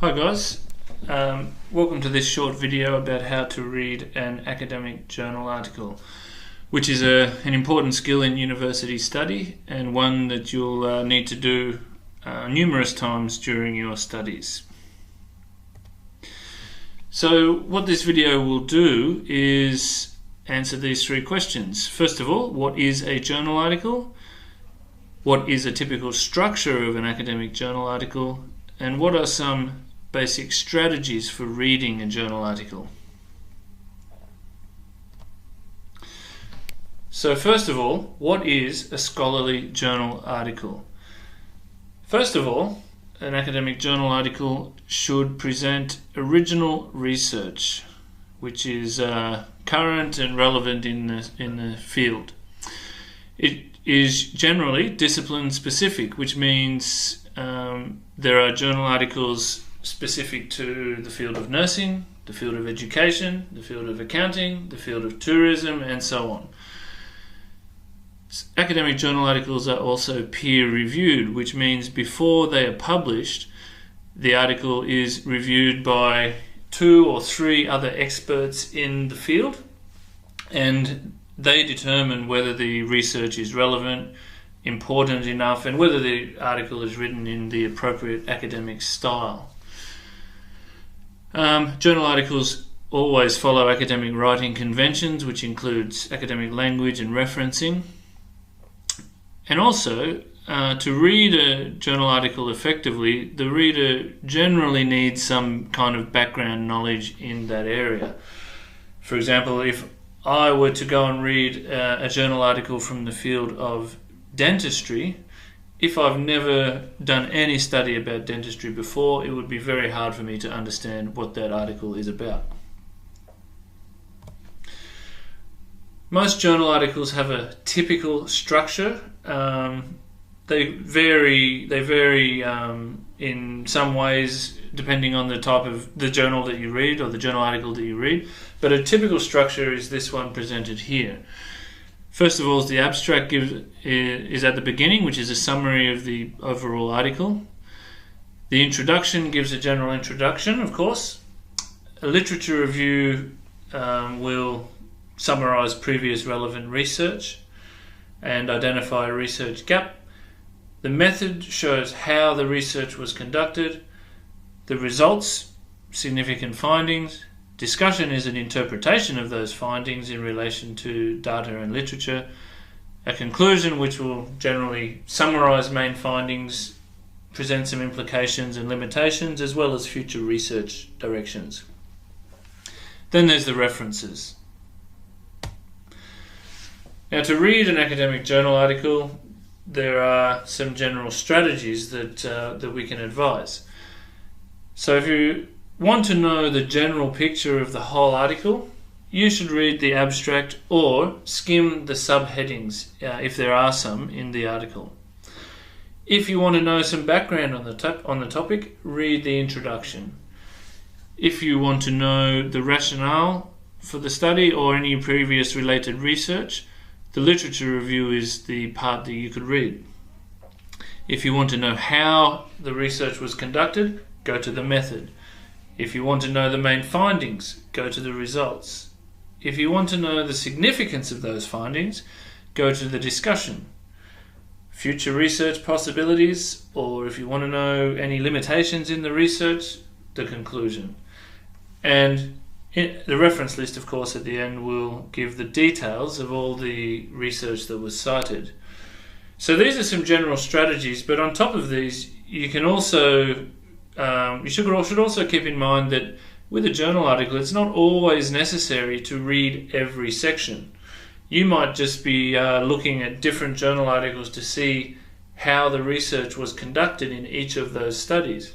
Hi guys, welcome to this short video about how to read an academic journal article, which is an important skill in university study and one that you'll need to do numerous times during your studies. So what this video will do is answer these three questions. First of all, what is a journal article? What is a typical structure of an academic journal article? And what are some basic strategies for reading a journal article? So first of all, what is a scholarly journal article? First of all, an academic journal article should present original research, which is current and relevant in the field. It is generally discipline specific, which means there are journal articles specific to the field of nursing, the field of education, the field of accounting, the field of tourism, and so on. Academic journal articles are also peer-reviewed, which means before they are published, the article is reviewed by 2 or 3 other experts in the field, and they determine whether the research is relevant, important enough, and whether the article is written in the appropriate academic style. Journal articles always follow academic writing conventions, which includes academic language and referencing. And also, to read a journal article effectively, the reader generally needs some kind of background knowledge in that area. For example, if I were to go and read a journal article from the field of dentistry, if I've never done any study about dentistry before, it would be very hard for me to understand what that article is about. Most journal articles have a typical structure. They vary in some ways depending on the type of the journal that you read or the journal article that you read, but a typical structure is this one presented here. First of all, the abstract is at the beginning, which is a summary of the overall article. The introduction gives a general introduction, of course. A literature review will summarize previous relevant research and identify a research gap. The method shows how the research was conducted. The results, significant findings. Discussion is an interpretation of those findings in relation to data and literature. A conclusion, which will generally summarize main findings, present some implications and limitations, as well as future research directions. Then there's the references. Now, to read an academic journal article, there are some general strategies that we can advise. So if you want to know the general picture of the whole article, you should read the abstract or skim the subheadings if there are some in the article. If you want to know some background on the topic, read the introduction. If you want to know the rationale for the study or any previous related research, the literature review is the part that you could read. If you want to know how the research was conducted, go to the method. If you want to know the main findings, go to the results. If you want to know the significance of those findings, go to the discussion. Future research possibilities, or if you want to know any limitations in the research, the conclusion. And the reference list, of course, at the end will give the details of all the research that was cited. So these are some general strategies, but on top of these, you can also you should also keep in mind that with a journal article, it's not always necessary to read every section. You might just be looking at different journal articles to see how the research was conducted in each of those studies.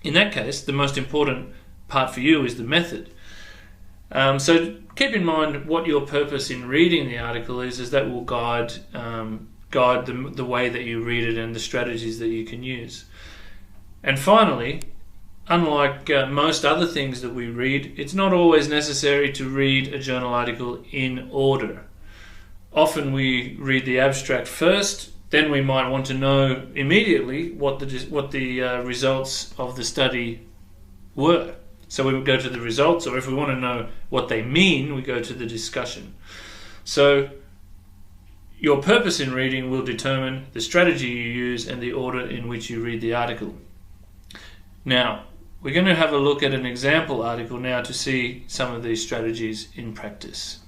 In that case, the most important part for you is the method. So keep in mind what your purpose in reading the article is, as that will guide the way that you read it and the strategies that you can use. And finally, unlike most other things that we read, it's not always necessary to read a journal article in order. Often we read the abstract first, then we might want to know immediately what the results of the study were. So we would go to the results, or if we want to know what they mean, we go to the discussion. So your purpose in reading will determine the strategy you use and the order in which you read the article. Now, we're going to have a look at an example article now to see some of these strategies in practice.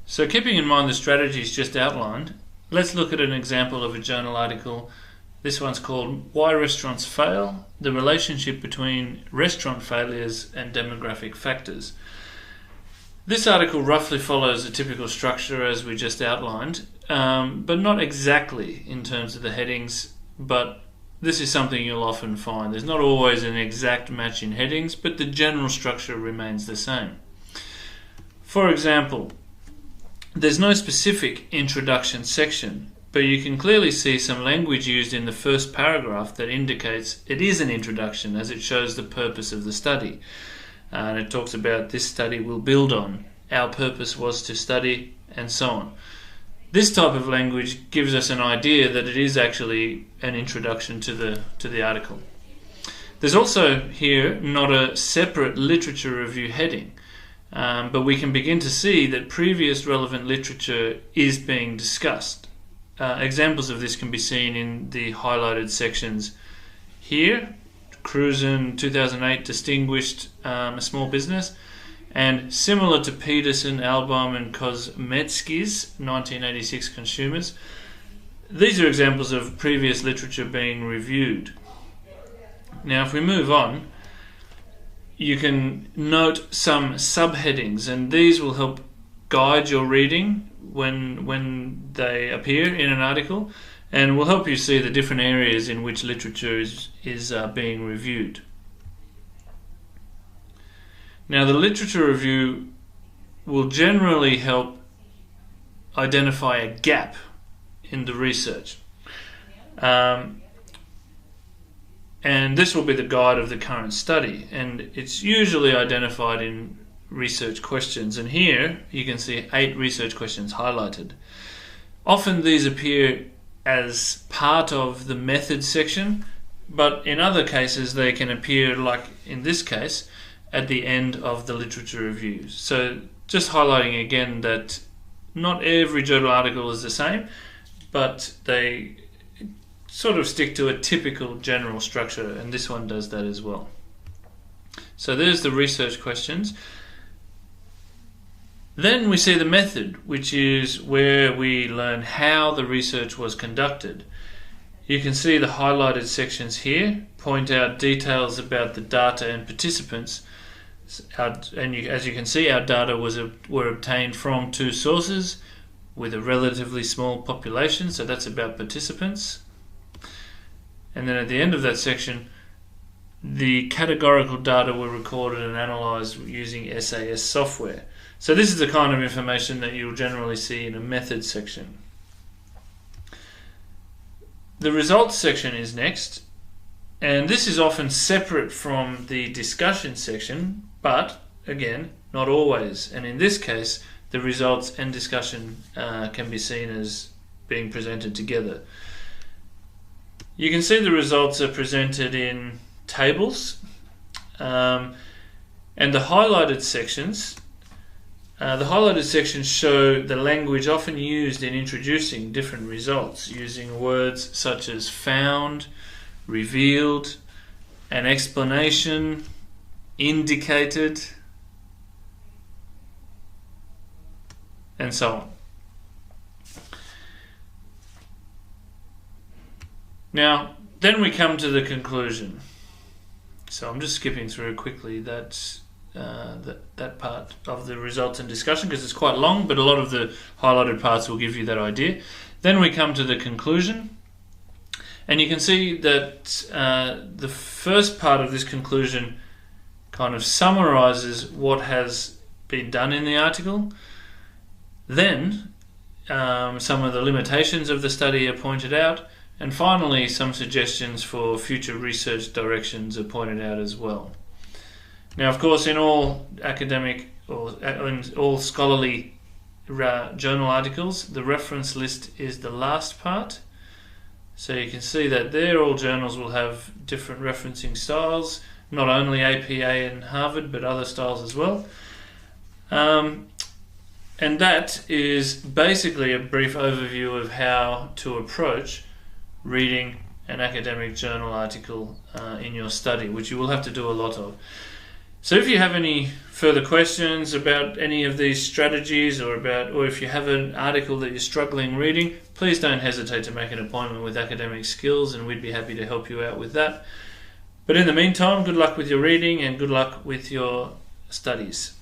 So keeping in mind the strategies just outlined, let's look at an example of a journal article. This one's called Why Restaurants Fail: The Relationship Between Restaurant Failures and Demographic Factors. This article roughly follows a typical structure as we just outlined, but not exactly in terms of the headings, but this is something you'll often find. There's not always an exact match in headings, but the general structure remains the same. For example, there's no specific introduction section, but you can clearly see some language used in the first paragraph that indicates it is an introduction, as it shows the purpose of the study. And it talks about this study will build on, our purpose was to study, and so on. This type of language gives us an idea that it is actually an introduction to the article. There's also here not a separate literature review heading, but we can begin to see that previous relevant literature is being discussed. Examples of this can be seen in the highlighted sections here. Cruzen 2008 distinguished a small business, and similar to Peterson, Albom and Kosmetsky's 1986 consumers. These are examples of previous literature being reviewed. Now if we move on, you can note some subheadings, and these will help guide your reading when they appear in an article, and will help you see the different areas in which literature is being reviewed. Now, the literature review will generally help identify a gap in the research. And this will be the guide of the current study, and it's usually identified in research questions, and here you can see 8 research questions highlighted. Often these appear as part of the method section, but in other cases they can appear, like in this case, at the end of the literature review. So just highlighting again that not every journal article is the same, but they sort of stick to a typical general structure, and this one does that as well. So there's the research questions. Then we see the method, which is where we learn how the research was conducted. You can see the highlighted sections here point out details about the data and participants. As you can see, our data were obtained from 2 sources with a relatively small population, so that's about participants. And then at the end of that section, the categorical data were recorded and analysed using SAS software. So this is the kind of information that you'll generally see in a method section. The results section is next, and this is often separate from the discussion section, but again, not always. And in this case, the results and discussion can be seen as being presented together. You can see the results are presented in tables, and the highlighted sections show the language often used in introducing different results, using words such as found, revealed, an explanation, indicated, and so on. Now, then we come to the conclusion. So I'm just skipping through quickly that part of the results and discussion because it's quite long, but a lot of the highlighted parts will give you that idea. Then we come to the conclusion, and you can see that the first part of this conclusion kind of summarizes what has been done in the article. Then some of the limitations of the study are pointed out, and finally some suggestions for future research directions are pointed out as well. Now, of course, in all academic or in all scholarly journal articles, the reference list is the last part, So you can see that there all journals will have different referencing styles, not only APA and Harvard, but other styles as well. And that is basically a brief overview of how to approach reading an academic journal article in your study, which you will have to do a lot of. So if you have any further questions about any of these strategies, or if you have an article that you're struggling reading, please don't hesitate to make an appointment with Academic Skills, and we'd be happy to help you out with that. But in the meantime, good luck with your reading and good luck with your studies.